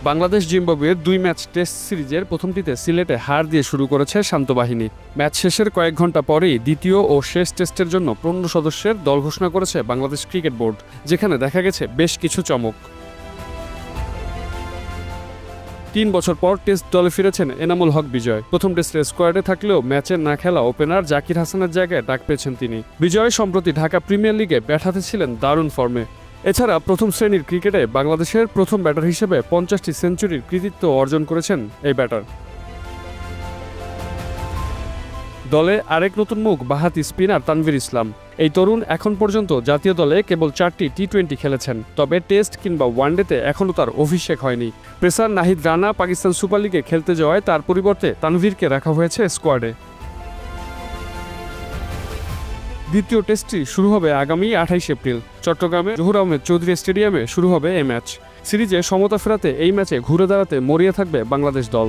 বাংলাদেশ জিম্বাবুয়ের 2 match test সিরিজের প্রথমটিতে সিলেটে হার দিয়ে শুরু করেছে শান্ত বাহিনী। ম্যাচ শেষের কয়েক ঘন্টা পরেই দ্বিতীয় ও শেষ টেস্টের জন্য 15 সদস্যের দল ঘোষণা করেছে বাংলাদেশ ক্রিকেট বোর্ড, যেখানে দেখা গেছে বেশ কিছু চমক। 3 বছর পর টেস্ট দলে ফিরেছেন এনামুল হক বিজয়। প্রথম টেস্টের স্কোয়াডে থাকলেও ম্যাচে না খেলা ওপেনার জাকির হাসানের জায়গায় ডাক পেয়েছেন তিনি। বিজয় সম্প্রতি ঢাকা প্রিমিয়ার লিগে ব্যাট হাতে ছিলেন দারুণ ফর্মে। এছাড়া প্রথম শ্রেণীর ক্রিকেটে বাংলাদেশের প্রথম ব্যাটার হিসেবে 50টি সেঞ্চুরির কৃতিত্ব অর্জন করেছেন এই ব্যাটার। দলে আরেক নতুন মুখ বাঁহাতি স্পিনার তানভীর ইসলাম। এই তরুণ এখন পর্যন্ত জাতীয় দলে কেবল 4টি টি-20 খেলেছেন, তবে টেস্ট কিংবা ওয়ানডেতে এখনও তার অভিষেক হয়নি। পেসার নাহিদ রানা পাকিস্তান সুপার লিগে খেলতে যাওয়ায় তার পরিবর্তে তানভীরকে রাখা হয়েছে স্কোয়াডে। দ্বিতীয় টেস্টটি শুরু হবে আগামী 28 এপ্রিল। চট্টগ্রামে জহুর আহমেদ চৌধুরী স্টেডিয়ামে শুরু হবে এই ম্যাচ। সিরিজে সমতা ফেরাতে এই ম্যাচে ঘুরে দাঁড়াতে মরিয়া থাকবে বাংলাদেশ দল।